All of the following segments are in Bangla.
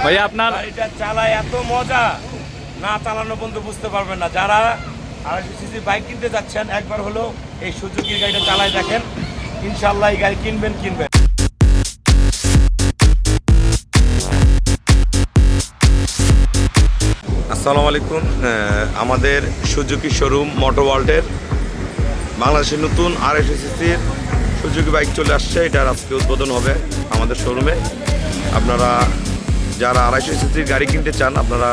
ভাইয়া আপনার এটা চালায় এত মজা, না চালানো পর্যন্ত বুঝতে পারবেন না। যারা 250 সিসি বাইক কিনতে যাচ্ছেন একবার হলো এই সুজুকির গাড়িটা চালায় দেখেন, ইনশাল্লাহ এই গাড়ি কিনবেন। আসসালামু আলাইকুম। আমাদের সুজুকি শোরুম মোটর ওয়ার্ল্ডের বাংলাদেশের নতুন 250 সিসির সুজুকি বাইক চলে আসছে। এটার আজকে উদ্বোধন হবে আমাদের শোরুমে। আপনারা যারা 250 সিসির গাড়ি কিনতে চান আপনারা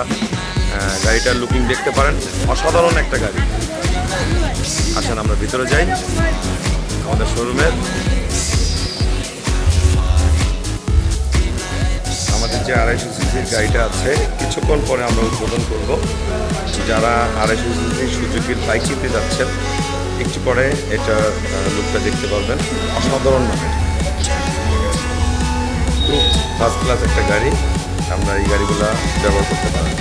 গাড়িটার লুকিং দেখতে পারেন, অসাধারণ একটা গাড়ি। আসেন আমরা ভিতরে যাই আমাদের শোরুমের। আমাদের যে 250 সিসির গাড়িটা আছে কিছুক্ষণ পরে আমরা উদ্বোধন করব। যারা 250 সিসির সুজুকির বাইক কিনতে যাচ্ছেন একটু পরে এটা লুকটা দেখতে পারবেন, অসাধারণ মানের খুব ফার্স্ট ক্লাস একটা গাড়ি। আমরা এই গাড়িগুলো ব্যবহার করতে পারেন।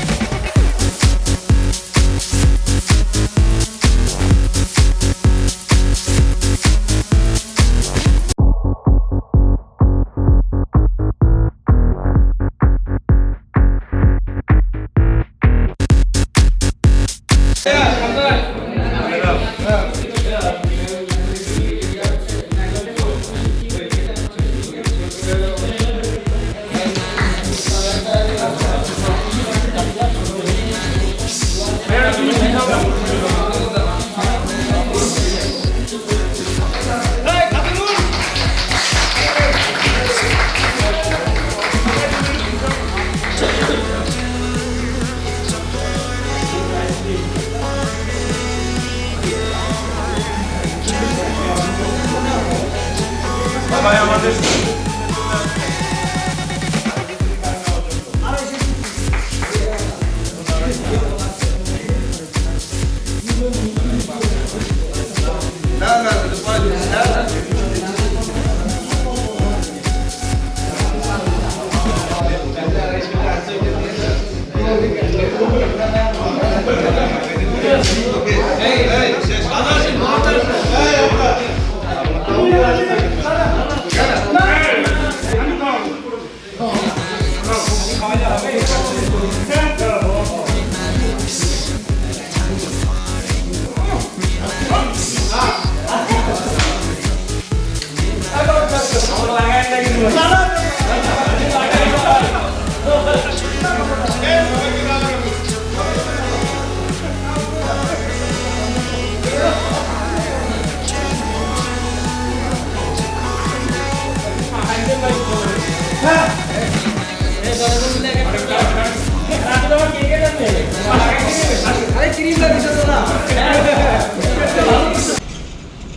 ভাই আমাদের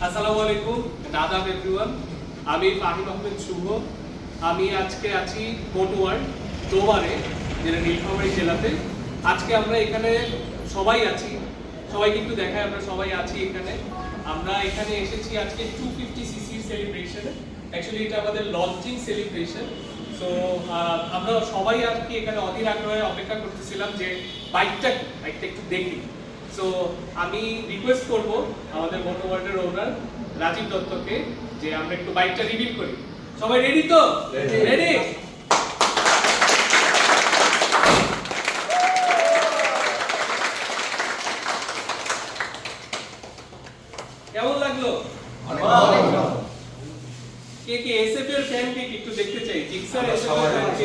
আসসালামু আলাইকুম, আদাব এভরিওয়ান। আমি ফাহিম আহমেদ শুভ। আমি আজকে আছি মোটর ওয়ার্ল্ড দোবারে, যেটা নীলফামারী জেলাতে। আজকে আমরা এখানে সবাই আছি, সবাই কিন্তু দেখায় আমরা সবাই আছি এখানে। আমরা এখানে এসেছি আজকে 250 সিসির সেলিব্রেশনে। অ্যাকচুয়ালি এটা আমাদের লঞ্চিং সেলিব্রেশন। সো আমরা সবাই আর কি এখানে অধীর আগ্রহে অপেক্ষা করতেছিলাম যে বাইকটা একটু দেখি। সো আমি রিকোয়েস্ট করব আমাদের মোটর ওয়ার্ল্ডের ওনার রাজীব দত্তকে যে আমরা একটু বাইকটা রিভিল করি। সবাই রেডি তো? রেডি? কেমন লাগলো? কে কে এসএফ এর ফ্যান কে একটু দেখতে চাই। জিক্সার এসএফ এর ফ্যান কে?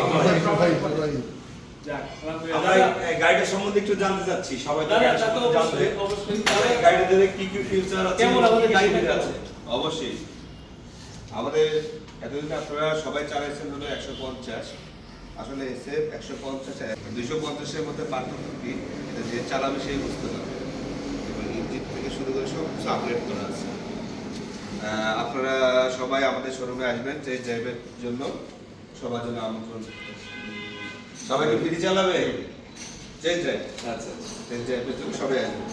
আমরা গাড়িটার সম্বন্ধে একটু জানতে চাচ্ছি। সবাই অবশ্যই গাড়িটাতে কি কি ফিচার আছে, কেমন আমাদের গাড়িটা আছে? অবশ্যই আমাদের এতদিন আপনারা সবাই চালাইছেন হলো 150। আসলে এসএফ 150 250 এর মধ্যে পার্থক্য কি, এটা যে চালাবে সেই বুঝতে পারবে। এবং ইঞ্জিন থেকে শুরু করে সব কিছু আপগ্রেড করা আছে। আপনারা সবাই আমাদের শোরুমে আসবেন টেস্ট ড্রাইভের জন্য। সবার জন্য আমন্ত্রণ। সবাইকে ফ্রি চালাবে টেস্ট ড্রাইভ, আচ্ছা টেস্ট ড্রাইভের জন্য সবাই আসবেন।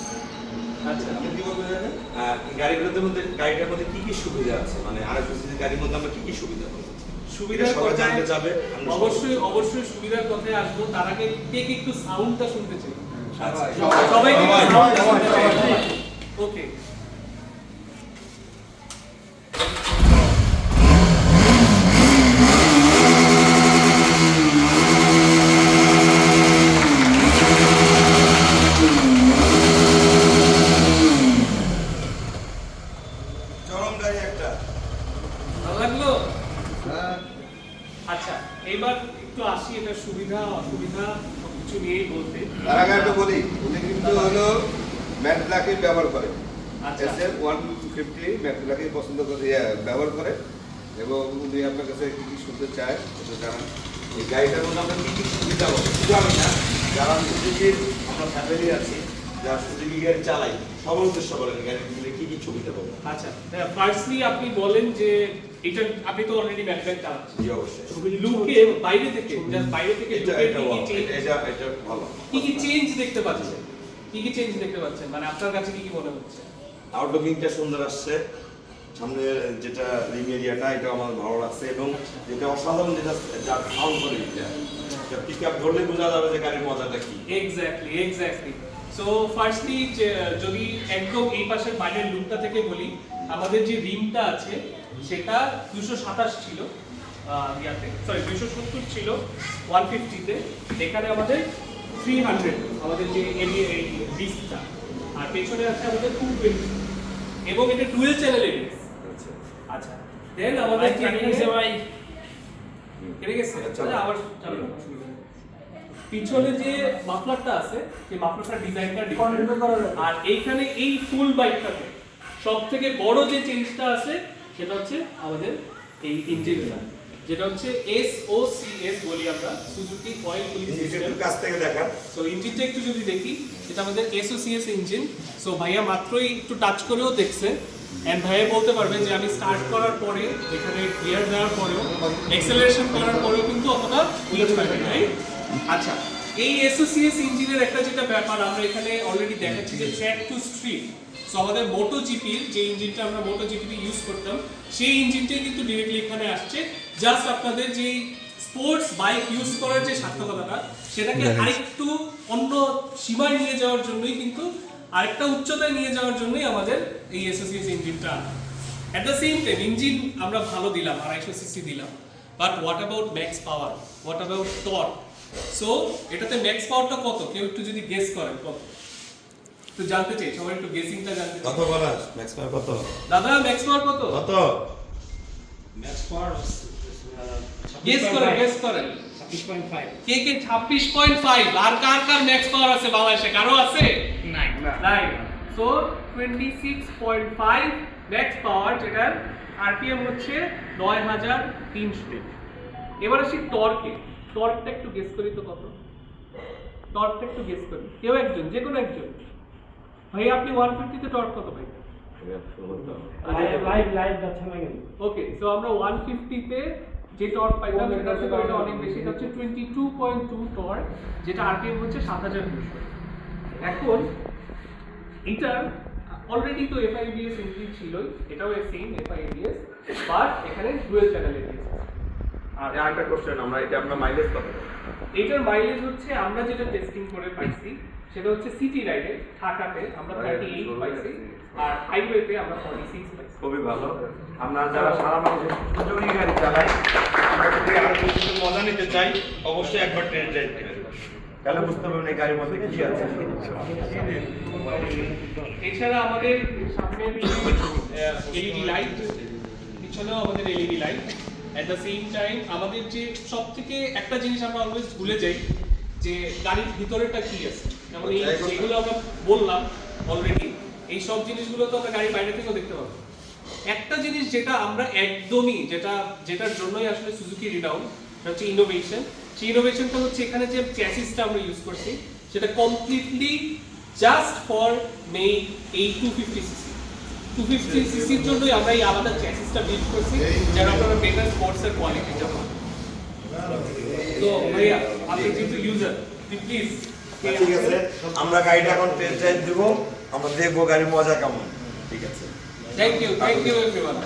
আচ্ছা আপনি কি বলবেন জানেন? গাড়িগুলোর মধ্যে গাড়িটার মধ্যে কি কি সুবিধা আছে, মানে 250 সিসির গাড়ির মধ্যে আমরা কি কি সুবিধা পাবো? সুবিধার সবাই কথায় জানতে চাবে। অবশ্যই সুবিধার কথায় আসবো। তার আগে কে কে একটু সাউন্ডটা শুনতে চাই? আচ্ছা সবাই একটু সাউন্ডটা শুনতে চাই। ওকে, চরম গাড়ি একটা। ভালো লাগলো? হ্যাঁ, আচ্ছা, এবার একটু আসি এটা সুবিধা অসুবিধা সবকিছু নিয়েই বলতে। তার আগে একটু বলি, উনি কিন্তু হলো ম্যাট ব্ল্যাকই ব্যবহার করে। আচ্ছা। SF 150 ম্যাট ব্ল্যাকই পছন্দ করে, ব্যবহার করে, এবং উনি আপনার কাছে কি কি শুনতে চায় সেটা জানান। এই গাড়িটার মধ্যে আমরা কি কি সুবিধা পাবো শুধু আমি না, যারা সুজুকির আমরা ফ্যামিলি আছি, যারা সুজুকি গাড়ি চালাই, সবার উদ্দেশ্য বলেন গাড়ি কিনলে কি কি সুবিধা পাবো। আচ্ছা, ফার্স্টলি আপনি বলেন যে এটা আপনি তো অলরেডি ম্যাকব্যাক চালাচ্ছেন। জি অবশ্যই। লুকে বাইরে থেকে জাস্ট বাইরে থেকে এটা লুকের এটা কি কি ভালো, চেঞ্জ এটা ভালো। কি কি চেঞ্জ দেখতে পাচ্ছেন? কি কি চেঞ্জ দেখতে পাচ্ছেন? মানে আপনার কাছে কি কি মনে হচ্ছে? আউটলুকিংটা সুন্দর আসছে, সামনে যেটা রিং এরিয়াটা এটা আমার ভালো লাগছে, এবং যেটা অসাধারণ যেটা যা সাউন্ড করে এটা পিক আপ ধরলে বোঝা যাবে যে গাড়ির মজাটা কি। এক্স্যাক্টলি। সো ফার্স্টলি যদি একদম এই পাশের বাইরের লুকটা থেকে বলি, আমাদের যে রিমটা আছে সেটা 227 ছিল ইয়াতে, সরি 270 ছিল 150 তে, এখানে আমাদের 300 আমাদের যে এরিয়া এই ডিস্কটা, আর পেছনে আছে আমাদের 220, এবং এটা ডুয়াল চ্যানেল এবিএস। আচ্ছা, দেন আমাদের যে কেটে গেছে চলো। আবার চালু করো। পিছনে যে মাফলারটা আছে সেই মাফলারটার ডিজাইনটা ডিফারেন্ট, আর এইখানে এই ফুল বাইকটাতে সবথেকে বড় যে চেঞ্জটা আছে সেটা হচ্ছে আমাদের এই ইঞ্জিনটা, যেটা হচ্ছে SOCS বলি আমরা, সুজুকি কয়েল কুলিং সিস্টেম। একটু কাছ থেকে দেখান। সো ইঞ্জিনটা একটু যদি দেখি, এটা আমাদের SOCS ইঞ্জিন। সো ভাইয়া মাত্রই একটু টাচ করেও দেখছে, এন্ড ভাইয়া বলতে পারবে যে আমি স্টার্ট করার পরে, এখানে গিয়ার দেওয়ার পরেও, অ্যাক্সেলারেশন করার পরেও কিন্তু অতটা হিট হয় না, রাইট? আচ্ছা, এই SOCS ইঞ্জিনের একটা যেটা ব্যাপার আমরা এখানে অলরেডি দেখাচ্ছি যে ট্র্যাক টু স্ট্রিট। সো আমাদের MotoGPর যে ইঞ্জিনটা আমরা MotoGPতে ইউজ করতাম, সেই ইঞ্জিনটাই কিন্তু ডিরেক্টলি এখানে আসছে। জাস্ট আপনাদের যে স্পোর্টস বাইক ইউজ করার যে সার্থকতাটা, সেটাকে আরেকটু অন্য সীমায় নিয়ে যাওয়ার জন্যই কিন্তু, আরেকটা উচ্চতায় নিয়ে যাওয়ার জন্যই আমাদের এই SOCS ইঞ্জিনটা। At the same time engine আমরা ভালো দিলাম, 250 সিসি দিলাম, but what about max power, what about torque? So এটাতে ম্যাক্স পাওয়ারটা কত, কেউ একটু যদি গেস করেন কত, একটু জানতে চাই, সবাই একটু গেসিংটা জানতে চাই। কত বলাস ম্যাক্স পাওয়ার কত? দাদা ম্যাক্স পাওয়ার কত? কত? ম্যাক্স পাওয়ার গেস করেন 26.5 কে কে 26.5, আর কার কার ম্যাক্স পাওয়ার আছে বাংলাদেশে? কারো আছে? নাই নাই। সো 26.5 ম্যাক্স পাওয়ার, যেটার আরপিএম হচ্ছে 9300। এবার আসি টর্কে। টর্কটা একটু গেস করি তো কত? টর্কটা একটু গেস করি, কেউ একজন, যে কোনো একজন। ভাই আপনি 150 তে টর্ক কত পাই? লাইভ যাচ্ছে না কেন? ওকে, সো আমরা 150 তে যে টর্ক পাইতাম সেটা থেকে এটা অনেক বেশি, এটা হচ্ছে 22.2 টর্ক, যেটা আরপিএম হচ্ছে 7200। এখন এটার অলরেডি তো FIABS ইঞ্জিন ছিলই, এটাও সেম FIABS, বাট এখানে ডুয়াল চ্যানেল ABS। আর আরেকটা কোশ্চেন, আমরা এটা আমরা মাইলেজ কত? এটার মাইলেজ হচ্ছে আমরা যেটা টেস্টিং করে পাইছি সেটা হচ্ছে সিটি রাইডে ঢাকাতে আমরা 38 পাইছি, আর হাইওয়েতে আমরা 46 পাইছি। খুবই ভালো। আমরা যারা সারা মানুষ সুজুকি গাড়ি চালাই, আমরা যদি আরো কিছু মজা নিতে চাই, অবশ্যই একবার ট্রেন ড্রাইভ করবেন, তাহলে বুঝতে পারবেন এই গাড়ির মধ্যে কি আছে। এছাড়া আমাদের সামনে এলইডি লাইট, পিছনেও আমাদের LED light. At the same time আমাদের যে সব থেকে একটা জিনিস আমরা অলওয়েজ ভুলে যাই, যে গাড়ির ভিতরেটা কি আছে। যেমন এই যেগুলো আমরা বললাম অলরেডি, এই সব জিনিসগুলো তো আমরা গাড়ির বাইরে থেকেও দেখতে পাবো। একটা জিনিস যেটা আমরা একদমই, যেটার জন্যই আসলে সুজুকি রিনাউন্ড, সেটা হচ্ছে ইনোভেশন। সেই ইনোভেশনটা হচ্ছে এখানে যে চ্যাসিসটা আমরা ইউজ করছি, সেটা কমপ্লিটলি জাস্ট ফর মেক এই 250 সিসি। 250 সিসির জন্যই আমরা এই আলাদা চ্যাসিসটা বিল্ড করছি, যেন আপনারা বেটার স্পোর্টসের কোয়ালিটিটা পান। তো ভাইয়া, আপনি যেহেতু ইউজার, প্লিজ। ঠিক আছে, আমরা গাড়িটা এখন টেস্ট ড্রাইভ দেবো, আমরা দেখবো গাড়ির মজা কেমন। ঠিক আছে, থ্যাংক ইউ এভরিওয়ান।